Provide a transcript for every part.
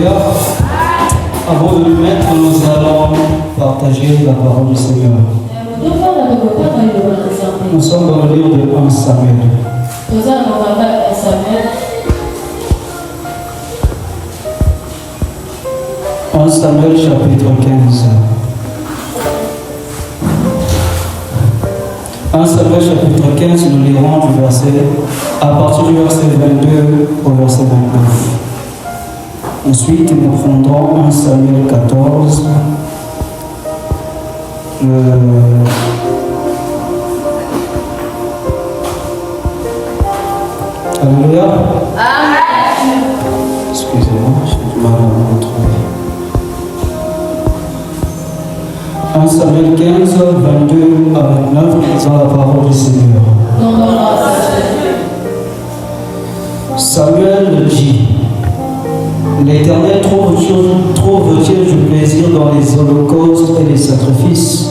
Alléluia. Avant de nous mettre, nous allons partager la parole du Seigneur. Nous sommes dans le livre de 1 Samuel. 1 Samuel chapitre 15. 1 Samuel chapitre 15, nous lirons du verset, à partir du verset 22 au verset 29. Ensuite, nous prendrons 1 Samuel 14, Alléluia. Amen. Excusez-moi, j'ai du mal à me retrouver. 1 Samuel 15, 22 à 29, dans la parole du Seigneur. Samuel dit: L'Éternel trouve-t-il du plaisir dans les holocaustes et les sacrifices,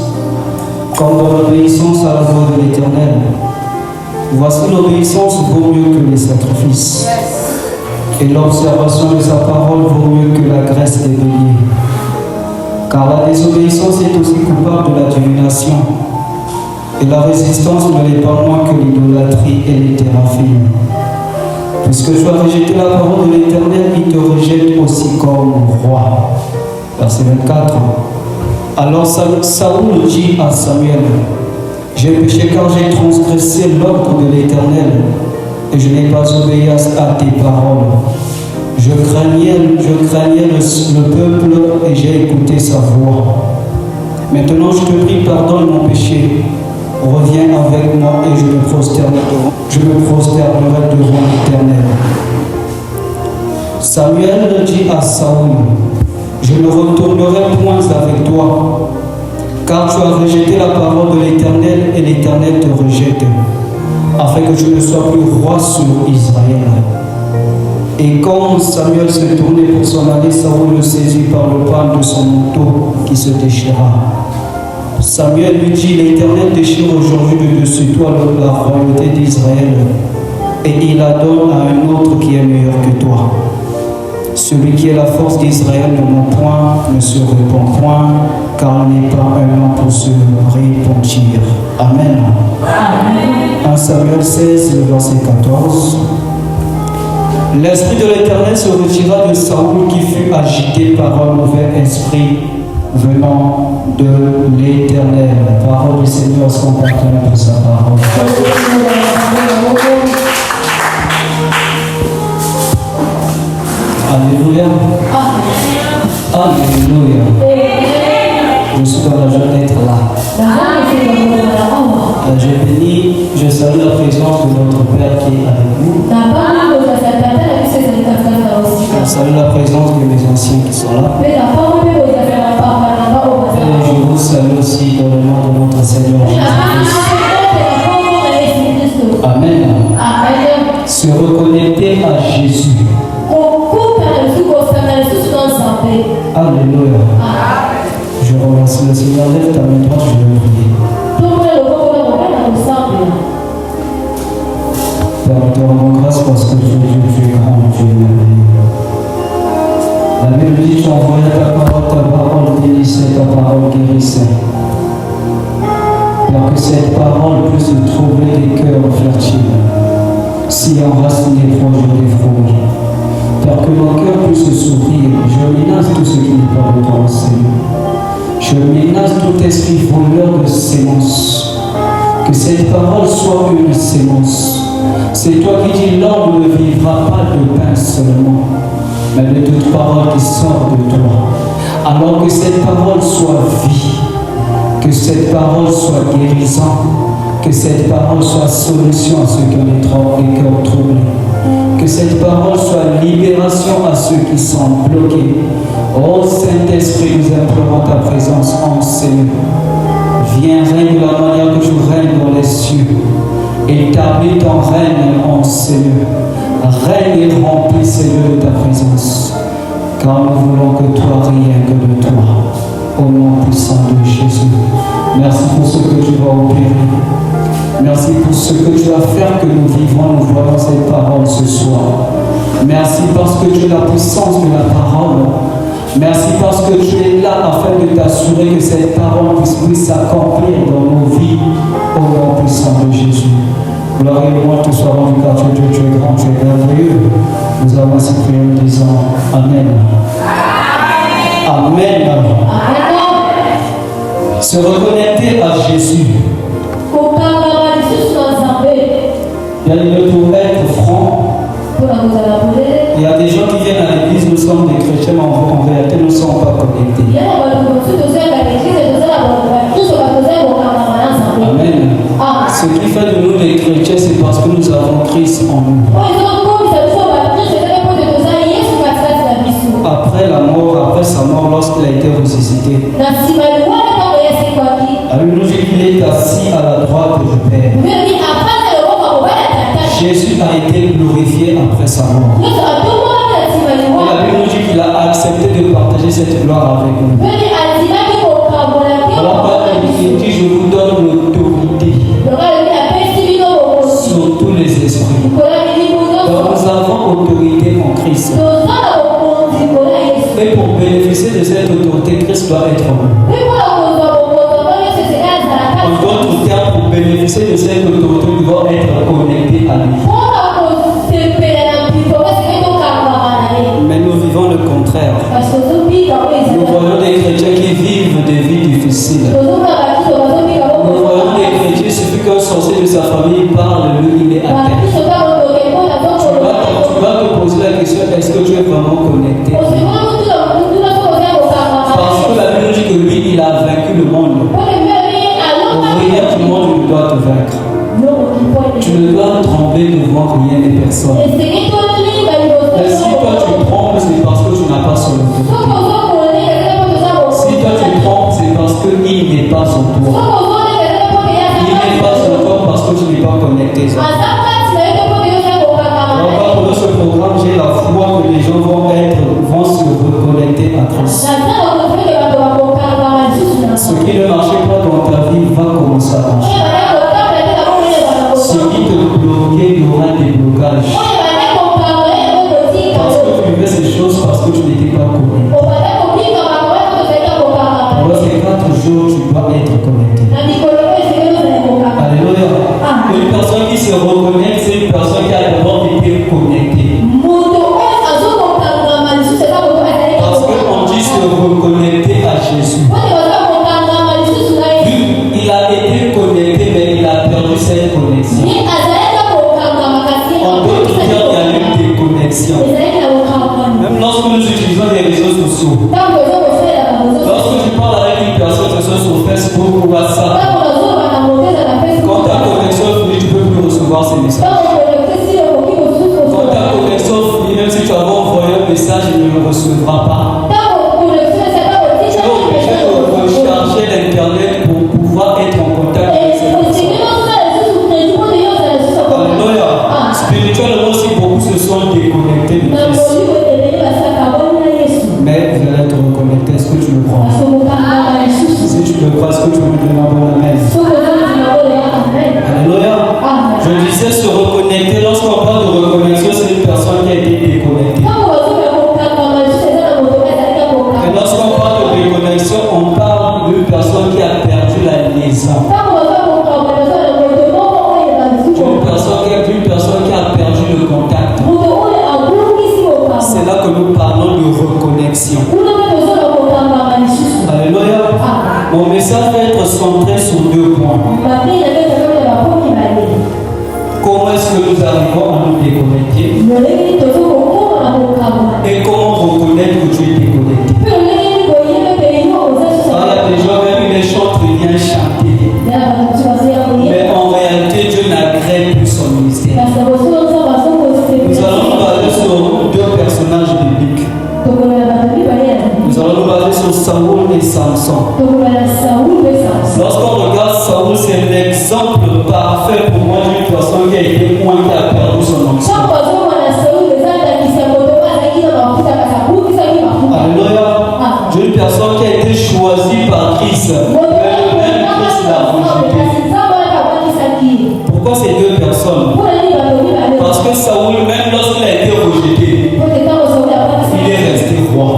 comme dans l'obéissance à la voix de l'Éternel? Voici, l'obéissance vaut mieux que les sacrifices, et l'observation de sa parole vaut mieux que la graisse des béliers. Car la désobéissance est aussi coupable de la divination, et la résistance ne l'est pas moins que l'idolâtrie et les théraphies. Puisque tu as rejeté la parole de l'Éternel, il te rejette aussi comme roi. Verset 24. Alors Saoul dit à Samuel: J'ai péché car j'ai transgressé l'ordre de l'Éternel, et je n'ai pas obéi à tes paroles. Je craignais le peuple et j'ai écouté sa voix. Maintenant je te prie, pardonne mon péché. Reviens avec moi et je me prosternerai devant l'Éternel. Samuel dit à Saoul: Je ne retournerai point avec toi, car tu as rejeté la parole de l'Éternel et l'Éternel te rejette, afin que tu ne sois plus roi sur Israël. Et quand Samuel se tournait pour s'en aller, Saoul le saisit par le pan de son manteau qui se déchira. Samuel lui dit: L'Éternel déchire aujourd'hui de dessus toi la royauté d'Israël, et il la donne à un autre qui est meilleur que toi. Celui qui est la force d'Israël ne ment point, ne se répand point, car il n'est pas un homme pour se repentir. Amen. Amen. 1 Samuel 16, le verset 14. L'esprit de l'Éternel se retira de Saoul, qui fut agité par un mauvais esprit venant de l'Éternel. Parole du Seigneur, son partenaire pour sa parole. Alléluia. Alléluia. Je suis dans la joie d'être là. Je bénis, je salue la présence de notre Père qui est avec nous. Je salue la présence de mes anciens qui sont là. Et je vous salue aussi dans le nom de notre Seigneur Jésus-Christ. Amen. Se reconnecter à Jésus. Alléluia. Je remercie le Seigneur. Lève ta main droite, je vais prier. Père, nous te rendons grâce parce que tu es grand, tu es merveilleux. La Bible dit: Tu as envoyé ta parole bénissait, ta parole guérissait. Père, que cette parole puisse trouver des cœurs fertiles, si enracinés proches des fruits. Père, que nos cœurs puissent s'ouvrir. Je menace tout ce qui n'est pas de toi, Seigneur. Je menace tout esprit voleur de sémence. Que cette parole soit une sémence. C'est toi qui dis: l'homme ne vivra pas de pain seulement, mais de toute parole qui sort de toi. Alors que cette parole soit vie, que cette parole soit guérissant, que cette parole soit solution à ceux qui ont les cœurs troublés, que cette parole soit libération à ceux qui sont bloqués. Oh Saint-Esprit, nous implorons ta présence en Seigneur. Viens, règne de la manière que tu règnes dans les cieux. Établis ton règne en Seigneur. Règne et remplis, Seigneur, de ta présence. Car nous voulons que toi, rien que de toi. Au nom puissant de Jésus. Merci pour ce que tu vas opérer. Merci pour ce que tu vas faire, que nous vivons, nous voyons cette parole ce soir. Merci parce que tu es la puissance de la parole. Merci parce que tu es là afin de t'assurer que cette parole puisse s'accomplir dans nos vies au nom puissant de Jésus. Gloire et louange te soit rendu car tu es Dieu, tu es grand, tu es merveilleux. Nous avons ainsi prié en disant Amen. Amen. Se reconnecter à Jésus. Bien, pour être franc, il y a des gens qui viennent à l'église, nous sommes des chrétiens, mais en réalité nous ne sommes pas connectés. Amen. Ce qui fait de nous des chrétiens, c'est parce que nous avons Christ en nous. Après la mort, après sa mort, lorsqu'il a été ressuscité, la Bible nous dit qu'il est assis à la droite du Père. Jésus a été glorifié après sa mort. Et la Bible nous dit qu'il a accepté de partager cette gloire avec nous. Alors, il dit, je vous donne l'autorité sur tous les esprits. Donc, nous avons autorité en Christ. Et pour bénéficier de cette autorité, Christ doit être en nous. En d'autres termes, pour bénéficier de cette autorité, nous devons être connectés à lui. Mais nous vivons le contraire. Nous voyons des chrétiens qui vivent des vies difficiles. Nous voyons des chrétiens, il suffit qu'un sorcier de sa famille parle, lui, il est athée. Tu vas te poser la question, est-ce que tu es vraiment connecté? Parce que la Bible dit que lui, il a vaincu le monde. Rien du monde ne doit te vaincre. Tu ne dois trembler devant rien et personne. Et si toi tu trompes, c'est parce que tu n'as pas son autorité. Si toi tu trompes, c'est parce qu'il n'est pas en toi. Il n'est pas en toi parce que tu n'es pas connecté. Alors, pour ce programme, j'ai la foi que les gens vont se reconnecter à Christ. Ce qui ne marchait pas dans ta vie va commencer à marcher. Ce qui te bloquait, il y aura des blocages. Parce que tu fais ces choses parce que tu n'étais pas connecté. Pendant ces 4 jours, tu dois être connecté. Alléluia. Une personne qui se reconnecte, c'est une personne qui a d'abord été connectée. Parce qu'on dit se reconnecter à Jésus. Il a été connecté, mais il a perdu cette connexion. En d'autres termes, il y a eu des connexions. Même lorsque nous utilisons les réseaux sociaux, lorsque tu parles avec une personne, que ce soit sur Facebook ou WhatsApp, quand ta connexion est finie, tu ne peux plus recevoir ces messages. Quand ta connexion est finie, même si tu as envoyé un message, il ne le recevra pas. Tu es obligé de recharger l'Internet pour pouvoir être en contact avec cette personne. Alléluia. Spirituellement aussi, beaucoup se sont déconnectés de Christ. Mais vous allez être reconnecté. Est-ce que tu le crois? Si tu le crois, est-ce que tu me donnes un bon amen? Alléluia. Je disais se reconnecter. Lorsqu'on parle de reconnexion, c'est une personne qui a été déconnectée. Et lorsqu'on parle de déconnexion, on parle d'une personne qui a perdu la liaison. Une personne qui a perdu le contact. C'est là que nous parlons de reconnexion. Alléluia. Mon message va être centré sur 2 points. Comment est-ce que nous arrivons à nous déconnecter? Et comment reconnaître que tu es déconnecté? Il y a des gens, même les chants très bien chantés. Mais en réalité, Dieu n'agrée plus son ministère. Nous allons nous baser sur 2 personnages bibliques. Nous allons nous baser sur Saoul et Samson. Lorsqu'on regarde Saoul, c'est l'exemple parfait pour moi d'une personne qui a été loin, qui a perdu son onction. Alléluia. D'une personne qui a été choisie par Christ. Mais le même Christ l'a rejeté. Pourquoi ces 2 personnes? Parce que Saoul, même lorsqu'il a été rejeté, il est resté roi.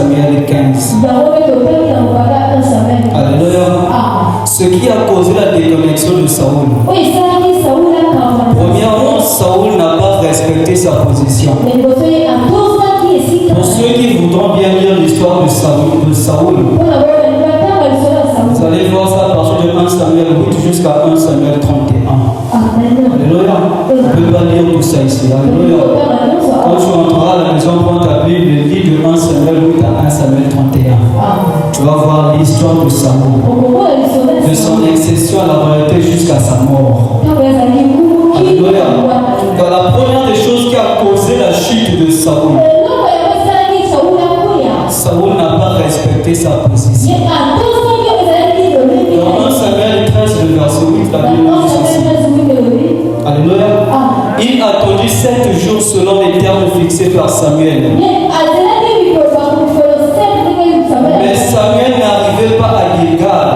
Samuel 15. Alléluia. Ce qui a causé la déconnexion de Saoul. Premièrement, Saoul n'a pas respecté sa position. Pour ceux qui voudront bien lire l'histoire de Saoul, vous allez voir ça à partir de 1 Samuel 8 jusqu'à 1 Samuel 31. Alléluia. On ne peut pas lire tout ça ici. Alléluia. Quand tu entreras à la maison, prends ta Bible, lis de 1 Samuel 8 à 1 Samuel 31. Tu vas voir l'histoire de Saoul, de son accession à la royauté jusqu'à sa mort. Alléluia. Donc la première des choses qui a causé la chute de Saoul, Saoul n'a pas respecté sa position. Dans 1 Samuel 13, le verset 8, la Bible dit ceci. Alléluia. Il attendit 7 jours selon les termes fixés par Samuel. Mais Samuel n'arrivait pas à Gilgal.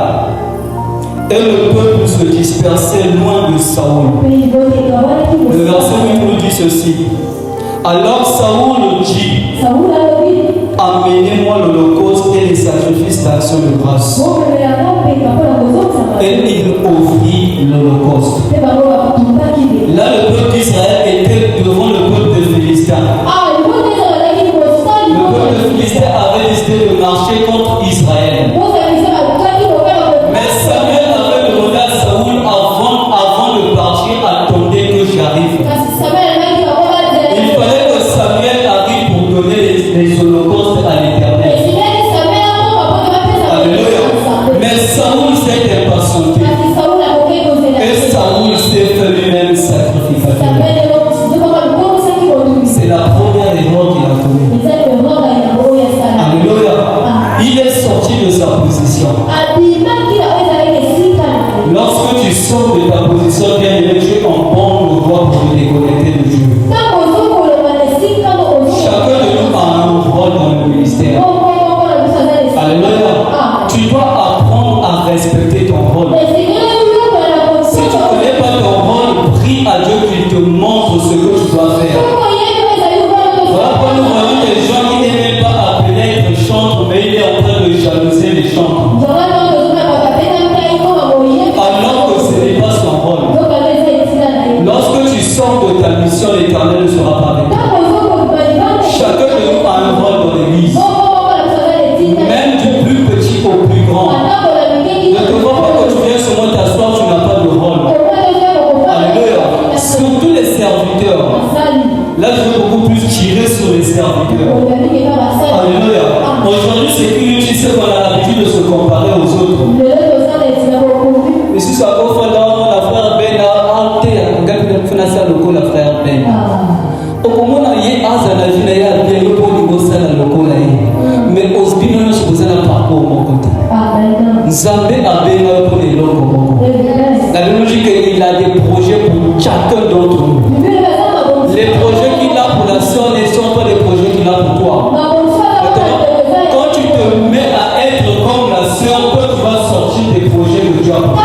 Et le peuple se dispersait loin de Saoul. Le verset 8 nous dit ceci. Alors Saoul dit: amenez-moi l'holocauste et les sacrifices d'action de grâce. Et il offrit l'holocauste. Là, le peuple d'Israël était devant le peuple de Philistin. Le peuple de Philistin avait décidé de marcher contre Israël. Mais Samuel avait demandé à Saoul avant de partir, attendez que j'arrive. Il fallait que Samuel arrive pour donner les holocaustes à l'Éternel. Alléluia. Mais Saoul s'est impatienté. Et Saoul s'est fait lui-même sacrificateur. C'est la première erreur qu'il a commise. Alléluia. Il est sorti de sa position. Lorsque tu sors de ta position, bien aimé, tu es en bon droit pour te déconnecter de Dieu. Chacun de nous a un rôle dans le ministère. Alléluia. Tu dois apprendre à respecter ton rôle. Si tu ne connais pas ton rôle, prie à Dieu qu'il te montre ce que tu dois faire. Voilà pourquoi nous voyons des gens qui n'aiment pas appeler être chantre, mais il est en train de jalouser les chantres. Alors que ce n'est pas son rôle. Lorsque tu sors de ta mission, l'Éternel ne sera pas avec toi. Chacun de nous a un rôle dans l'Église. Même du plus petit au plus grand. Ne te vois pas que tu viens seulement t'asseoir, tu n'as pas de rôle. Alléluia. Surtout les serviteurs. Là, je veux beaucoup plus tirer sur les serviteurs. Alléluia. Aujourd'hui, c'est que tu sais qu'on a l'habitude de se comparer aux autres. Et si ça va faire dans la frère Ben, la frère Ben. Au moment où il y a mais Osbino ne se posait pas pour mon côté. Nzambe a béni pour les locaux. La logique, il a des projets pour chacun d'entre nous. Les projets qu'il a pour la sœur ne sont pas les projets qu'il a pour toi. Quand tu te mets à être comme la sœur, quand tu vas sortir des projets de Dieu pour toi.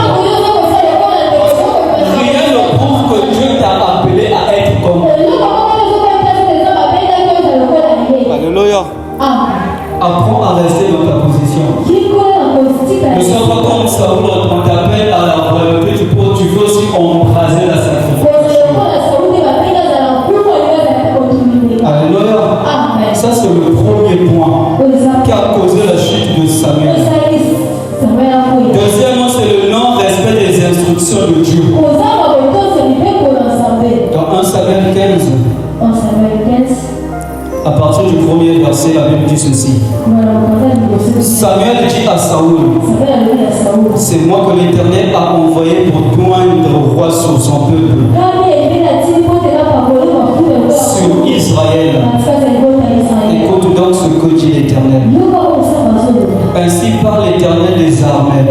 Rien ne prouve que Dieu t'a appelé à être comme lui. Alléluia. Apprends à rester dans ta position. Ne sois pas comme Saoul, on t'appelle à la royauté, tu veux aussi embraser la sacrification. Alléluia. Ça, c'est le premier point qui a causé la chute de Samuel. Deuxièmement, c'est le non-respect des instructions de Dieu. Dans 1 Samuel 15. À partir du premier verset, la Bible dit ceci. Samuel dit à Saoul: c'est moi que l'Éternel a envoyé pour poindre roi sur son peuple, sur Israël. Écoute donc ce que dit l'Éternel. Ainsi parle l'Éternel des armées.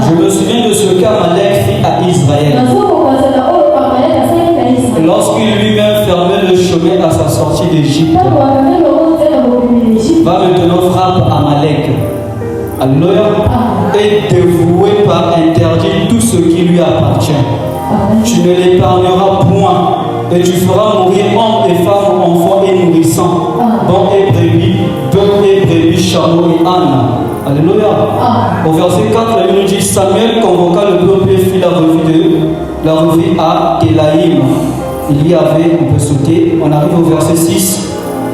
Je me souviens de ce qu'Amalek fit à Israël. Lorsqu'il lui-même fermait le chemin à sa sortie d'Égypte. Va maintenant frappe Amalek. Alléluia. Et dévoué par interdit tout ce qui lui appartient. Tu ne l'épargneras point. Et tu feras mourir hommes et femmes, enfants et nourrissants. bons et brebis, bœufs et brebis, chameaux et ânes. Alléluia. Au verset 4, la Bible nous dit Samuel convoqua le peuple et fit la revue à Télaïm. Il y avait, on peut sauter, on arrive au verset 6.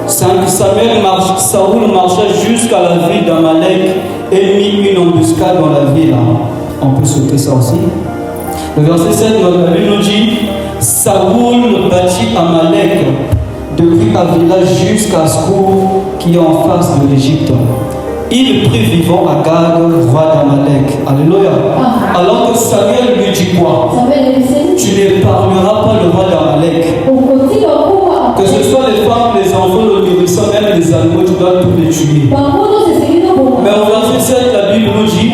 Saoul marcha jusqu'à la ville d'Amalek et mit une embuscade dans la ville. On peut sauter ça aussi. Le verset 7, la Bible nous dit Saoul bâtit Amalek depuis Avila jusqu'à Skour qui est en face de l'Égypte. Il prit vivant Agag, roi d'Amalek. Alléluia. Alors que Samuel lui dit quoi? Tu n'épargneras pas le roi d'Amalek. Que ce soit les femmes, les enfants, le nourrissant, même les animaux, tu dois tous les tuer. Mais au verset 7, la Bible nous dit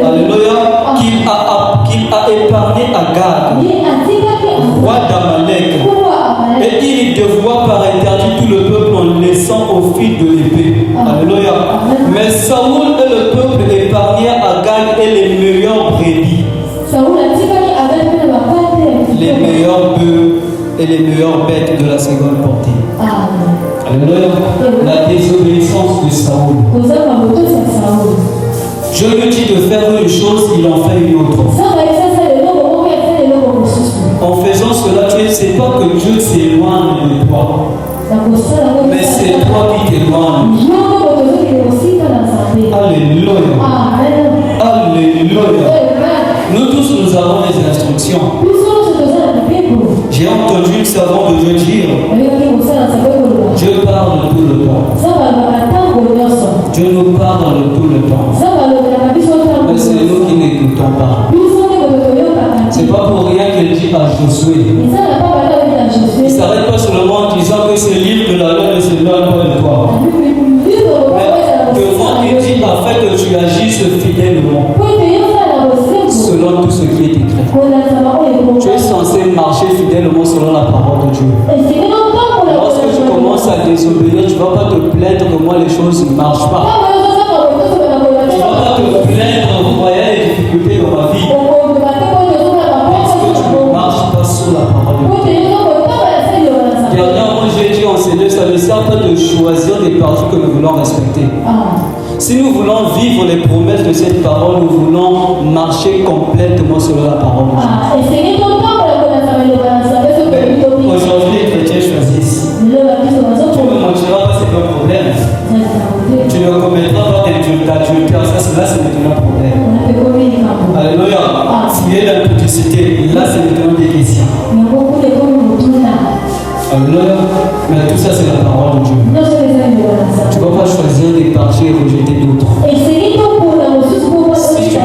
Alléluia, qu'il a épargné Agag, roi d'Amalek. Et il dévoua par interdit tout le peuple en laissant au fil de l'épée. Alléluia. Mais Saoul et le peuple épargnèrent Agag et les meilleurs brebis, les meilleurs bœufs et les meilleures bêtes de la seconde portée. Alléluia. La désobéissance de Saoul. Je lui dis de faire une chose, il en fait une autre. En faisant cela, tu ne sais pas que Dieu s'éloigne de toi, mais c'est toi qui t'éloignes. Alléluia. Alléluia. Nous tous, nous avons des instructions. J'ai entendu le servant de Dieu dire Dieu parle tout le temps. Dieu nous parle tout le temps. Mais c'est nous qui n'écoutons pas. C'est pas pour rien qu'il dit à Josué. Il ne s'arrête pas seulement en disant que ce livre de la loi ne s'éloigne pas de toi. Mais devant il dit afin que tu agisses fidèlement selon tout ce qui est écrit. Tu es censé marcher fidèlement selon la parole de Dieu. Lorsque tu commences à désobéir, tu ne vas pas te plaindre que moi les choses ne marchent pas. Tu ne vas pas te plaindre en voyant les difficultés dans ma vie. Parce que tu ne marches pas sur la parole de Dieu. Dernièrement, j'ai dit enseigner, ça ne sert pas de choisir des parties que nous voulons respecter. Si nous voulons vivre les promesses de cette parole, nous voulons marcher complètement selon la parole de Dieu. Aujourd'hui, les chrétiens choisissent. Tu ne mentiras pas, c'est pas un problème. Tu ne commettras pas d'adultère, ça c'est maintenant un problème. Alléluia. Fouiller la publicité, là c'est maintenant des questions. Alléluia. Mais tout ça c'est la parole de Dieu. Tu ne vas pas choisir des parties et rejeter d'autres.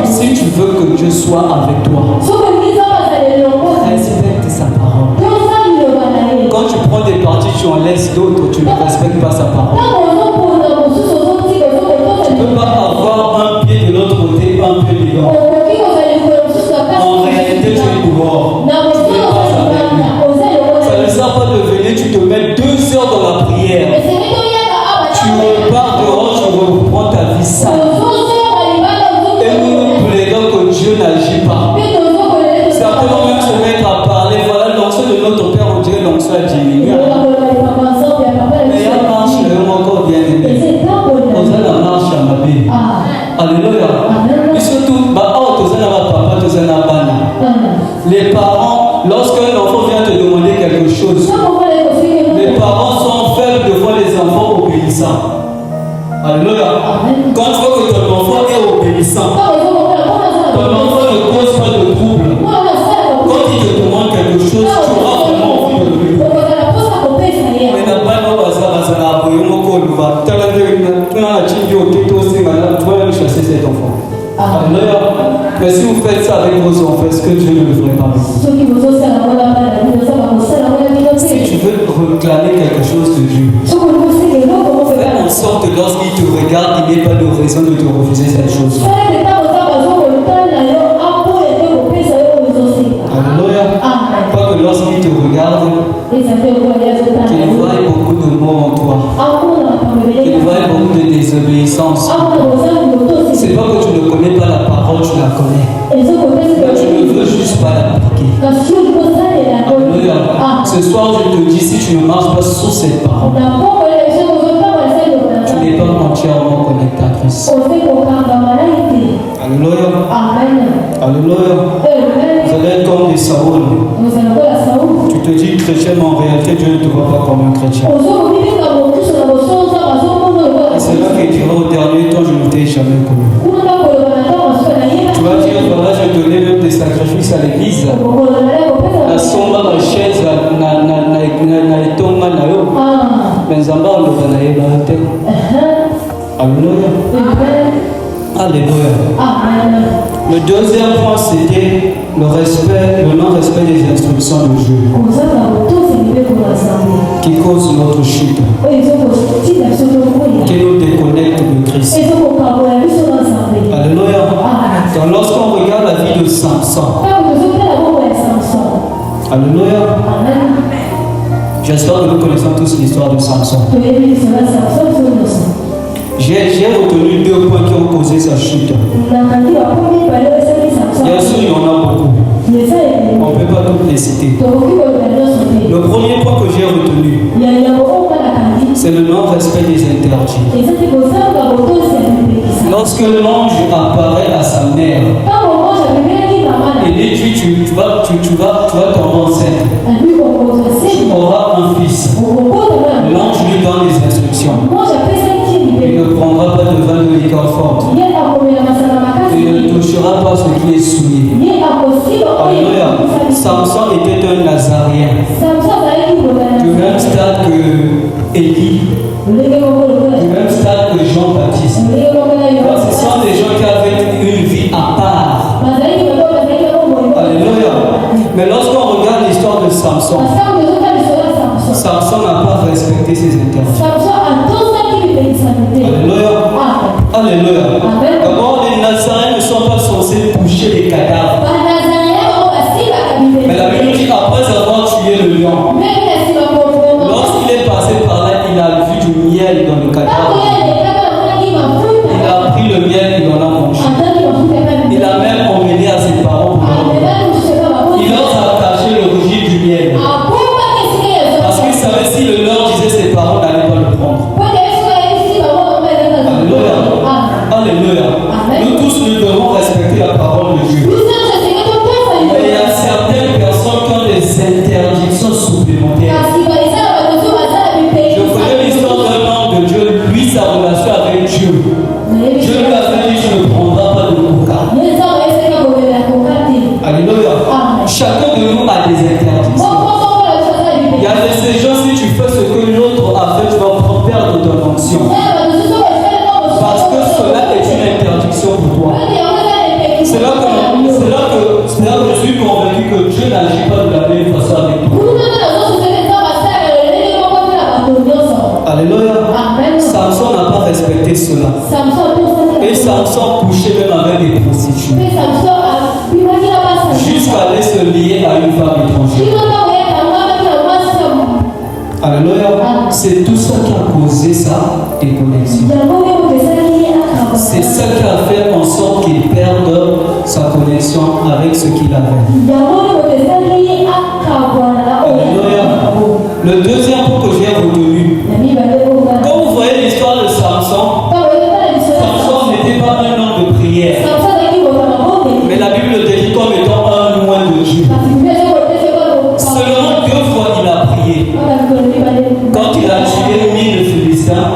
Si tu veux que Dieu soit avec toi, respecte sa parole. Quand tu prends des parties, tu en laisses d'autres, tu ne respectes pas sa parole. Tu ne peux pas avoir un pied de l'autre côté, un pied dedans. En réalité, tu es dehors. Ça ne sert pas de venir, tu te mets 2 heures dans la prière. Tu repars dehors, tu reprends ta vie sale. Et nous plaidons que Dieu n'agit pas. Certains vont même se mettre à parler. Voilà, l'onction de notre Père, on dirait l'onction a diminué. Mais il y a marche, le encore bien aimé. On a la marche à ma vie. Alléluia. Et surtout, les parents, lorsqu'un enfant vient te demander quelque chose, les parents sont faibles devant les enfants obéissants. Alléluia. Quand tu vois que ton enfant est obéissant, ton enfant ne cause pas de trouble. Quand il te demande quelque chose, tu auras vraiment envie de lui. Mais n'a pas de bazar, tu vas même chasser cet enfant. Alléluia. Mais si vous faites ça avec vos enfants, est-ce que Dieu ne le ferait pas? Si tu veux réclamer quelque chose de Dieu, fais en sorte que lorsqu'il te regarde, il n'y ait pas de raison de te refuser cette chose. Alléluia. Pas que lorsqu'il te regarde, qu'il voie beaucoup de mots en toi, qu'il voie beaucoup de désobéissance. C'est pas que tu ne connais pas la parole, tu la connais. Mais tu ne veux juste pas l'appliquer. Alléluia. Ce soir, je te dis, si tu ne marches pas sous cette parole, tu n'es pas entièrement connecté à Christ. Alléluia. Alléluia. Vous allez être comme des Saoul. Tu te dis chrétien, mais en réalité, Dieu ne te voit pas comme un chrétien. C'est là qu'il dira au dernier temps, je ne t'ai jamais connu. Tu vas dire, voilà, je donnais même des sacrifices à l'église. La somba, la chaise, na etonga na yo. Mais Zamba, le banaye, la terre. Alléluia. Alléluia. Le deuxième point, c'était le non-respect des instructions de Dieu qui cause notre chute, qui nous déconnecte de Christ. Alléluia. Donc, lorsqu'on regarde la vie de Samson, alléluia. J'espère que nous connaissons tous l'histoire de Samson. J'ai retenu 2 points qui ont causé sa chute. Bien sûr, il y en a beaucoup. On ne peut pas toutes les citer. Le premier point que j'ai retenu, c'est le non-respect des interdits. Lorsque l'ange apparaît à sa mère, et lui dit, tu vas tomber enceinte, tu auras un fils. L'ange lui donne des instructions. Il ne prendra pas de vin de liqueur forte. Il ne touchera pas ce qui est souillé. Alléluia. Samson était un Nazarien. Du même stade que Élie. Du même stade que Jean-Baptiste. Ce sont des gens qui avaient une vie à part. Alléluia. Mais lorsqu'on regarde l'histoire de Samson, Samson n'a pas respecté ses interdits. Alléluia. Alléluia. D'abord, les Nazaréens ne sont pas censés toucher les cadavres. Mais la Bible dit après avoir tué le lion, lorsqu'il est passé par là, il a vu du miel dans le cadavre. Il a pris le miel et il en a mangé. Il a même emmené à ses parents. Il leur a caché l'origine du miel. Parce qu'il savait si le leur disait, ses parents n'allaient pas le prendre. Alléluia. Alléluia. Nous tous, nous devons respecter la parole de Dieu. Mais il y a certaines personnes qui ont des interdictions supplémentaires. Je connais l'histoire d'un homme de Dieu, lui, sa relation avec Dieu. Dieu lui a fait dire, tu ne prendras pas de coca. Alléluia. Chacun de nous a des interdictions. Il y a ces gens, si tu fais ce que l'autre a fait, tu vas perdre ton onction. Parce que cela est une interdiction pour toi. C'est là que je suis convaincu que Dieu n'agit pas de la même façon avec toi. Alléluia. Samson n'a pas respecté cela. Et Samson couchait même avec des prostituées. Jusqu'à aller se lier à une femme étrangère. Alléluia. C'est tout ça qui a causé sa déconnexion. C'est ça qui a fait en sorte qu'il perde sa connexion avec ce qu'il avait. Alléluia. Le deuxième point que j'ai retenu, quand vous voyez l'histoire de Samson, Samson n'était pas un homme de prière. Mais la Bible le décrit comme étant un loin de Dieu. Seulement 2 fois il a prié. Quand il a tué 1000 Philistins,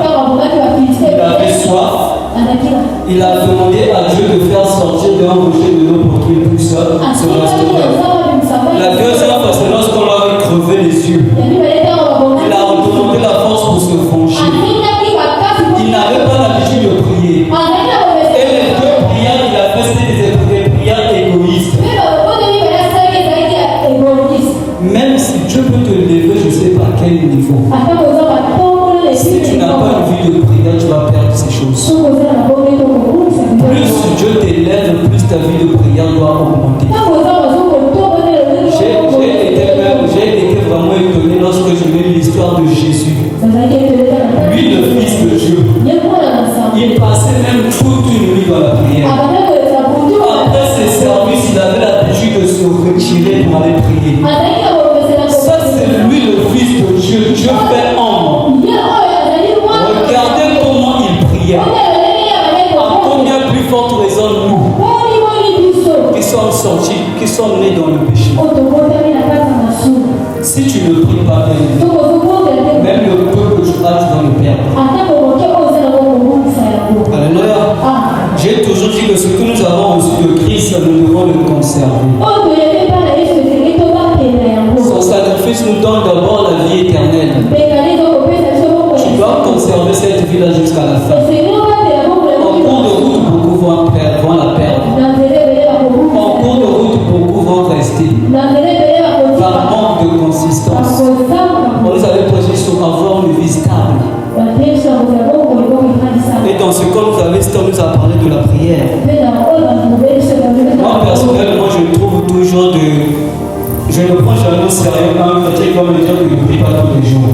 il avait soif. Il a demandé à Dieu de faire sortir d'un rocher de l'eau pour qu'il puisse se restaurer. La deuxième fois, c'est lorsqu'on lui avait crevé les yeux. Il a redemandé la force pour se franchir. Il n'avait pas l'habitude de prier. Et les 2 prières qu'il a fait, c'était des prières égoïstes. Même si Dieu peut te lever, je ne sais pas à quel niveau. Si tu n'as pas une vie de prière, tu vas perdre ces choses. Plus Dieu t'élève, plus ta vie de prière doit augmenter. J'ai été vraiment étonné lorsque je lis l'histoire de Jésus. Lui, le Fils de Dieu, il passait même toute une nuit dans la prière. Après ses services, il avait l'habitude de se retirer pour aller prier. Ça, c'est qui sont nés dans le péché. Si tu ne pries pas bien, même le peu que tu as, tu vas le perdre. Alléluia. J'ai toujours dit que ce que nous avons reçu de Christ, nous devons le conserver. Son sacrifice nous donne d'abord la vie éternelle. Tu dois conserver cette vie-là jusqu'à la fin. En cours de route, beaucoup vont la perdre. En cours de route, beaucoup vont rester. Par manque de consistance. On nous avait prêché sur avoir une vie stable. Et dans ce cas, nous a parlé de la prière. Moi, personnellement, je trouve toujours je ne prends jamais au sérieux un chrétien comme les gens qui ne prient pas tous les jours.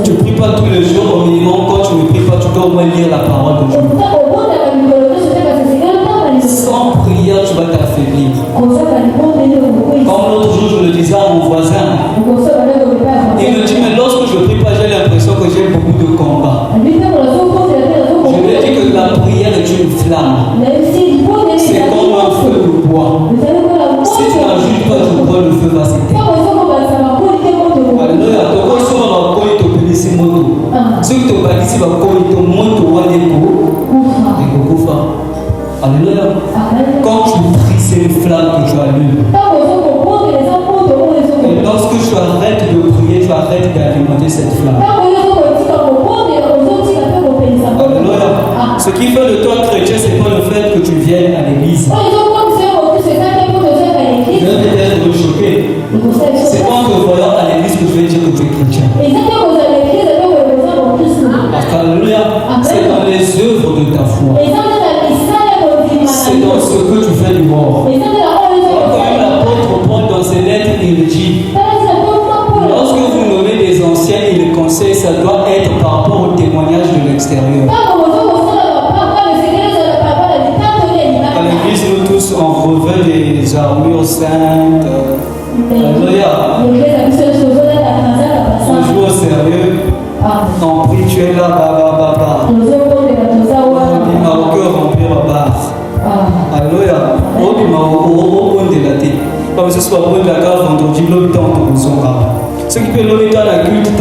Tu ne pries pas tous les jours, au minimum, quand tu ne pries pas, tu dois au moins lire la parole de Dieu. Sans prière, tu vas t'affaiblir. Comme l'autre jour, je le disais à mon voisin. Il me dit, mais lorsque je ne prie pas, j'ai l'impression que j'ai beaucoup de combats. Je lui ai dit que la prière est une flamme. C'est comme un feu de bois. Si tu n'ajoutes pas du bois, le feu va s'éteindre. Alléluia. Alléluia. Quand tu pries, c'est une flamme que tu allumes. Et lorsque tu arrêtes de prier, tu arrêtes d'alimenter cette flamme. Alléluia. Ce qui fait de toi chrétien, c'est pas le fait que tu viennes à l'église. Je vais peut-être me choquer. C'est pas en te voyant à l'église que je vais dire que tu es chrétien. Alléluia. C'est dans les œuvres de ta foi. C'est dans ce que tu fais du mort. Comme l'apôtre Paul dans ses lettres, il dit, lorsque vous nommez des anciens et les conseils, ça doit être par rapport au témoignage de l'extérieur. À l'église, nous tous, on revêt des armures saintes. Alléluia. On joue au sérieux. On prie, tu es là, baba. On dit, ma cœur rempli ma barre. Alléluia. On dit, ma cœur de la tête. Comme ce soit bon de la cave, vendredi, l'hôpital, on te ce qui peut l'hôpital, la culte,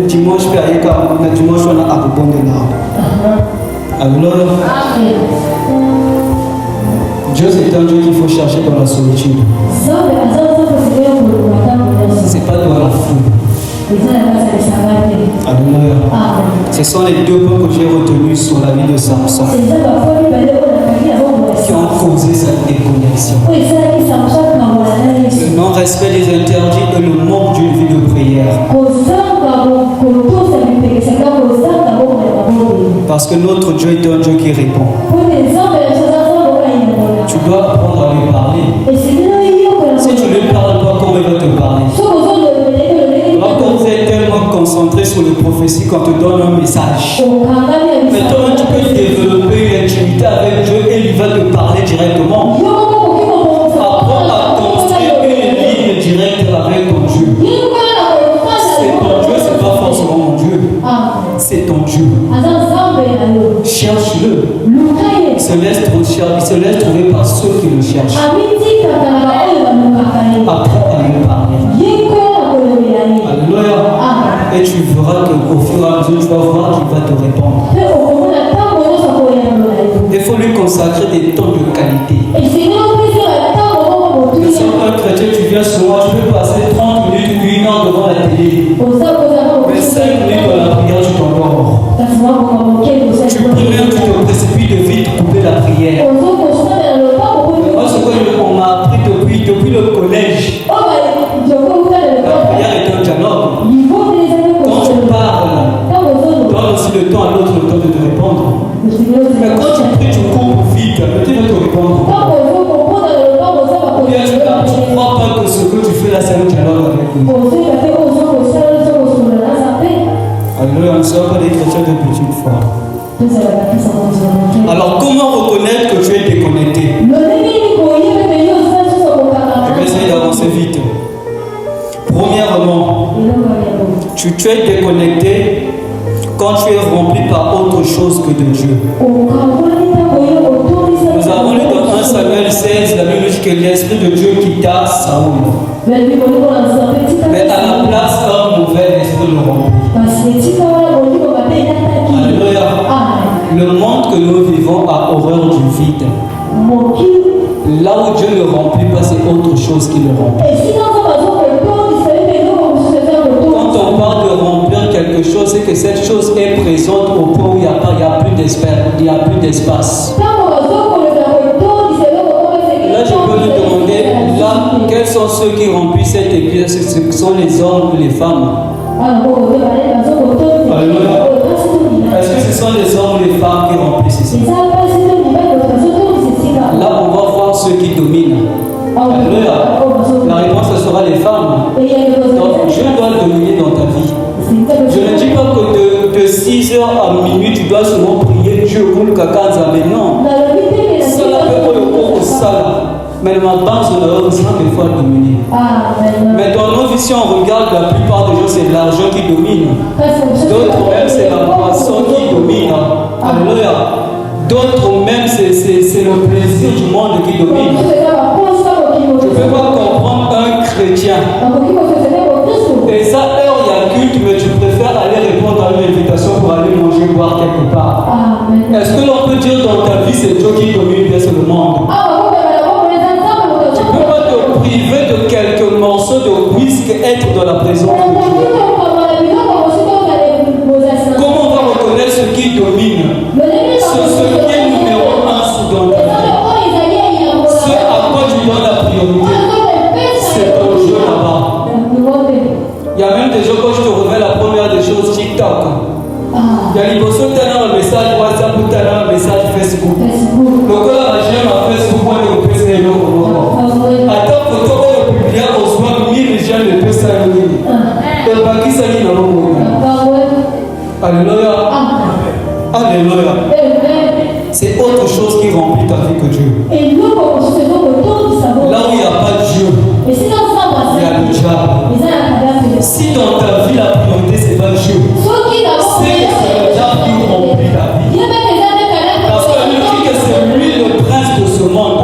dimanche, dimanche, on a à bon de là. Alléluia. Dieu, c'est un Dieu qu'il faut chercher dans la solitude. C'est pas dans la foule. Alléluia. Ce sont les deux points que j'ai retenus sur la vie de Samson qui ont causé cette déconnexion. Le non-respect des interdits et le manque d'une vie de prière. Parce que notre Dieu est un Dieu qui répond. Tu dois apprendre à lui parler. Si tu ne lui parles pas, comment il va te parler? Quand vous êtes tellement concentré sur les prophéties qu'on te donne un message, mais toi tu peux développer une intimité avec Dieu et il va te parler directement. Apprends à construire une ligne directe avec ton Dieu. C'est ton Dieu, c'est pas forcément mon Dieu. C'est ton Dieu. Cherche-le. Il se laisse trouver par ceux qui le cherchent. Apprends à lui parler. Alléluia. Et tu verras qu'au fur et à mesure, tu vas voir qu'il va te répondre. Il faut lui consacrer des temps de qualité. Si un chrétien, tu viens sur moi, tu peux passer 30 minutes, 1 heure devant la télé. Mais 5 minutes dans la prière, tu t'endors. Tu pries même, tu te précipites de vite couper la prière. Moi, ce qu'on m'a appris depuis le collège. La prière est un dialogue. Quand tu parles, donne aussi le temps à l'autre le temps de te répondre. Mais quand tu pries, tu cours vite, l'autre va te répondre. Ou bien tu ne crois pas que ce que tu fais là, c'est un dialogue avec lui. Alléluia, on ne sera pas des chrétiens de petite foi. Alors, comment reconnaître que tu es déconnecté? Je vais essayer d'avancer vite. Premièrement, tu es déconnecté quand tu es rempli par autre chose que de Dieu. que l'Esprit de Dieu quitta Saoul. Mais à la place, un mauvais esprit le remplit. Alléluia. Le monde que nous vivons a horreur du vide. Là où Dieu ne remplit pas, c'est autre chose qui le remplit. Quand on parle de remplir quelque chose, c'est que cette chose est présente au point où il n'y a plus d'espace. Là, je peux lui demander, là, quels sont ceux qui remplissent cette église? Ce sont les hommes ou les femmes? Alléluia. Est-ce que ce sont les hommes ou les femmes qui remplissent ici? Là, on va voir ceux qui dominent. Alléluia. La réponse, ce sera les femmes. Donc, Dieu doit dominer dans ta vie. Je ne dis pas que de 6h à minuit, tu dois seulement prier Dieu pour le caca, mais non. Ça peut être le cours au salle. Mais ma base, on a besoin des fois de dominer. Mais dans nos vies, si on regarde, la plupart des gens, c'est l'argent qui domine. D'autres même, c'est la poisson qui domine. Alléluia. D'autres même, c'est le plaisir du monde qui domine. Je ne peux pas comprendre un chrétien. Et ça, heure, il y a culte, mais tu préfères aller répondre à une invitation pour aller manger, boire quelque part. Est-ce que l'on peut dire dans ta vie, c'est Dieu qui domine, bien c'est le monde? Tu ne peux pas te priver de quelques morceaux de whisky, être dans la présence de Dieu. Comment on va reconnaître ce qui domine? Ce qui est numéro 1 dans ta vie. Ce à quoi tu donnes la priorité. C'est ton Dieu là-bas. Il y a même des gens, quand je te révèle la première des choses, TikTok. Il y a l'impression que tu as un message WhatsApp ou tu as un message Facebook. Donc là, j'aime à Facebook, moi, je peux essayer de le attends, faut que tu publies au soir, 1000 gens ne peuvent pas le lire. Et pas qui s'allie dans le monde. Alléluia. Alléluia. C'est autre chose qui remplit ta vie que Dieu. Là où il n'y a pas de Dieu, il y a le diable. Si dans ta vie la priorité c'est pas Dieu, c'est le diable qui remplit ta vie. Parce que lui dit que c'est lui le prince de ce monde.